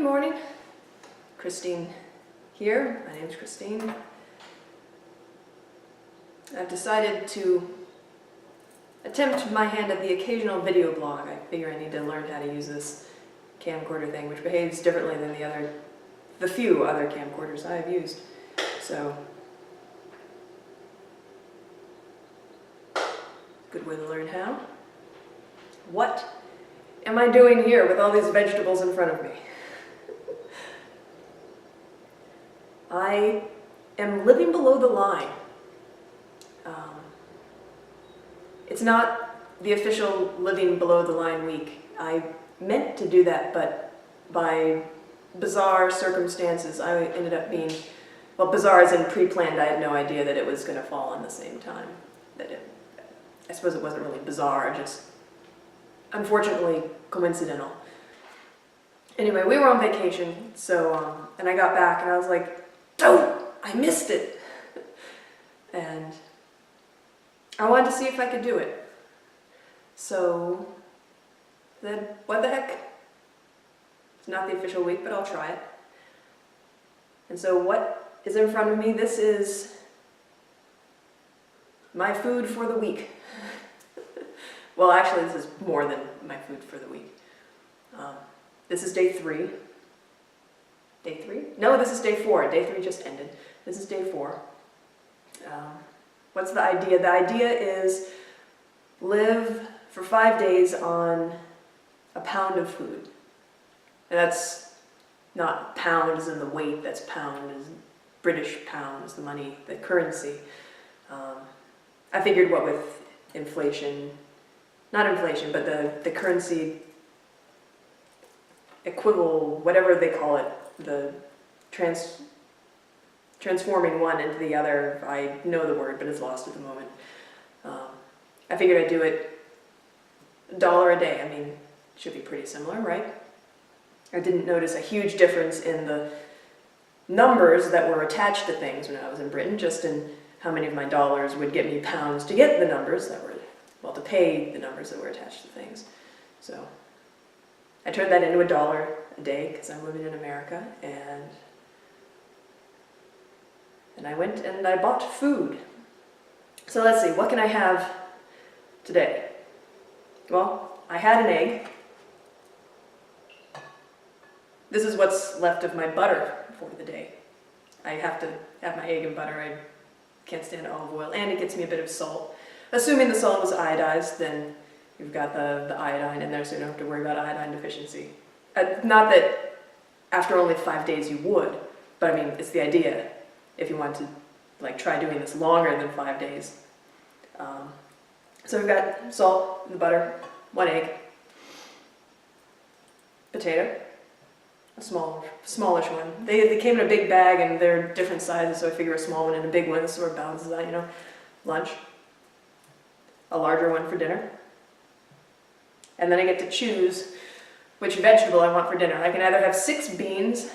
morning. Christine here. My name's Christine. I've decided to attempt my hand at the occasional video blog. I figure I need to learn how to use this camcorder thing, which behaves differently than the few other camcorders I've used. So, good way to learn how. What am I doing here with all these vegetables in front of me? I am living below the line. It's not the official living below the line week. I meant to do that, but by bizarre circumstances, I ended up being, well, bizarre as in pre-planned. I had no idea that it was going to fall on the same time. I suppose it wasn't really bizarre, just unfortunately coincidental. Anyway, we were on vacation, so, and I got back and I was like, oh, I missed it. And I wanted to see if I could do it. So then, what the heck? It's not the official week, but I'll try it. And so what is in front of me? This is my food for the week. Well, actually, this is more than my food for the week. This is day 3. Day 3? No, this is day 4. Day 3 just ended. This is day 4. What's the idea? The idea is live for 5 days on a pound of food. And that's not pound as in the weight, that's pound as British pounds, the money, the currency. I figured what with inflation, not inflation, but the currency equivalent, whatever they call it, the transforming one into the other, I know the word, but it's lost at the moment. I figured I'd do it $1 a day. I mean, it should be pretty similar, right? I didn't notice a huge difference in the numbers that were attached to things when I was in Britain, just in how many of my dollars would get me pounds to get the numbers that were, well, to pay the numbers that were attached to things. So I turned that into $1 a day because I'm living in America, and I went and I bought food. So let's see, what can I have today? Well, I had an egg. This is what's left of my butter for the day. I have to have my egg and butter. I can't stand olive oil, and it gets me a bit of salt. Assuming the salt was iodized, then you've got the iodine in there, so you don't have to worry about iodine deficiency. Not that after only 5 days you would, but I mean, it's the idea. If you want to like try doing this longer than 5 days. So we've got salt and butter, 1 egg, potato, a smallish one. They came in a big bag and they're different sizes, so I figure a small one and a big one sort of balances out, you know. Lunch, a larger one for dinner, and then I get to choose which vegetable I want for dinner. I can either have 6 beans.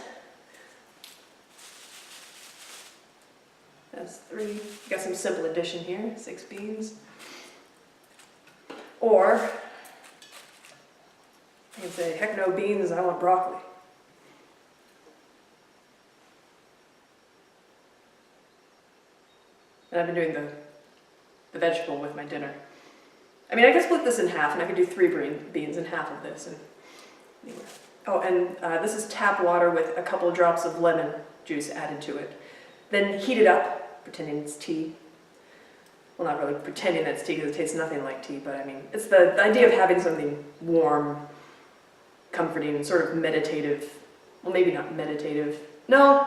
That's 3. Got some simple addition here, 6 beans. Or I can say, heck no beans, I want broccoli. And I've been doing the vegetable with my dinner. I mean, I could split this in half, and I could do 3 beans and half of this. And anyway. Oh, and this is tap water with a couple drops of lemon juice added to it. Then heat it up, pretending it's tea. Well, not really pretending that's tea because it tastes nothing like tea, but I mean, it's the idea of having something warm, comforting, and sort of meditative. Well, maybe not meditative. No,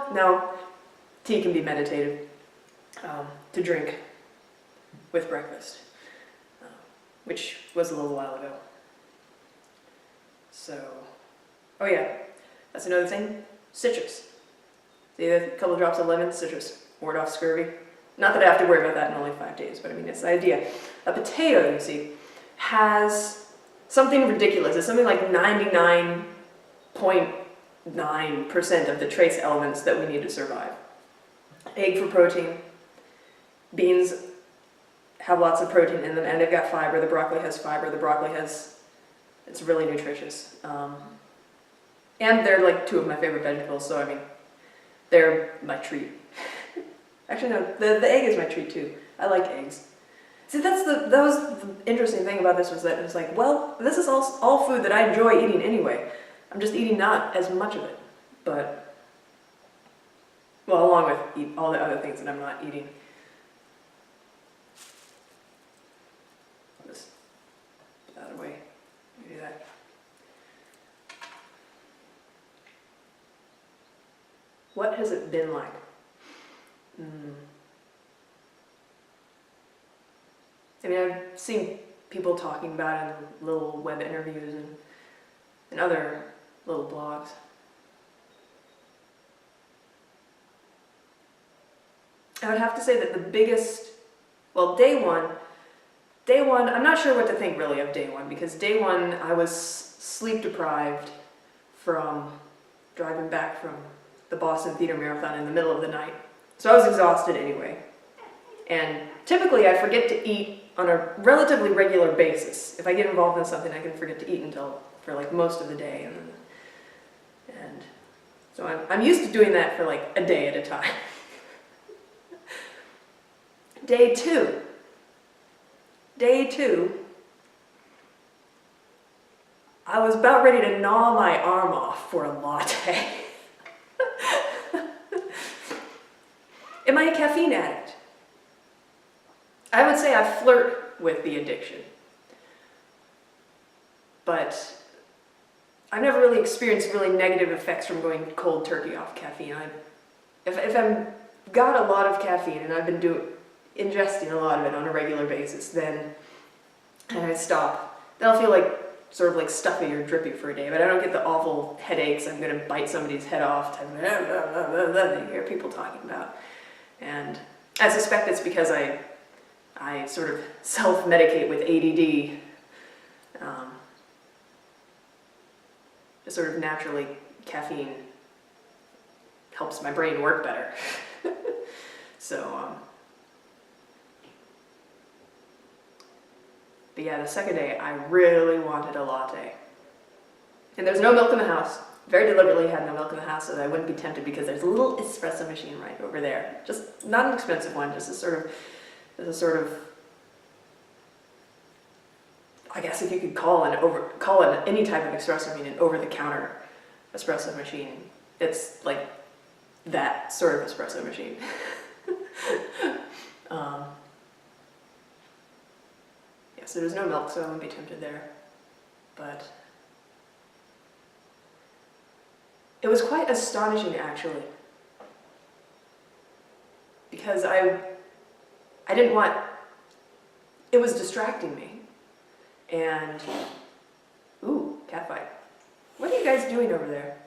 tea can be meditative to drink with breakfast, which was a little while ago. So, oh yeah, that's another thing, citrus. See, a couple drops of lemon, citrus, ward off scurvy. Not that I have to worry about that in only 5 days, but I mean, it's the idea. A potato, you see, has something ridiculous. It's something like 99.9% of the trace elements that we need to survive. Egg for protein. Beans have lots of protein in them, and they've got fiber. The broccoli has fiber. The broccoli has, it's really nutritious. And they're like two of my favorite vegetables, so I mean, they're my treat. Actually, no, the egg is my treat too. I like eggs. See, that was the interesting thing about this, was that it was like, well, this is all food that I enjoy eating anyway. I'm just eating not as much of it, but, well, along with all the other things that I'm not eating. Just put that away. Do that. What has it been like? I mean, I've seen people talking about it in little web interviews and other little blogs. I would have to say that the biggest, well, day one, I'm not sure what to think really of day one, because day one I was sleep deprived from driving back from the Boston Theater Marathon in the middle of the night. So I was exhausted anyway. And typically I forget to eat on a relatively regular basis. If I get involved in something, I can forget to eat for like most of the day. And so I'm used to doing that for like a day at a time. Day two, I was about ready to gnaw my arm off for a latte. Am I a caffeine addict? I would say I flirt with the addiction. But I've never really experienced really negative effects from going cold turkey off caffeine. If I've got a lot of caffeine and I've been ingesting a lot of it on a regular basis, then I stop, then I'll feel like sort of like stuffy or drippy for a day, but I don't get the awful headaches, I'm going to bite somebody's head off type of that you hear people talking about. And I suspect it's because I sort of self-medicate with ADD. Just sort of naturally, caffeine helps my brain work better. So, but yeah, the second day, I really wanted a latte. And there's no milk in the house. Very deliberately had no milk in the house so that I wouldn't be tempted, because there's a little espresso machine right over there. Just not an expensive one, just a sort of, I guess if you could call it any type of espresso machine an over-the-counter espresso machine. It's like that sort of espresso machine. Yeah, so there's no milk, so I wouldn't be tempted there. But it was quite astonishing, actually, because I didn't want, it was distracting me. And, ooh, cat fight. What are you guys doing over there?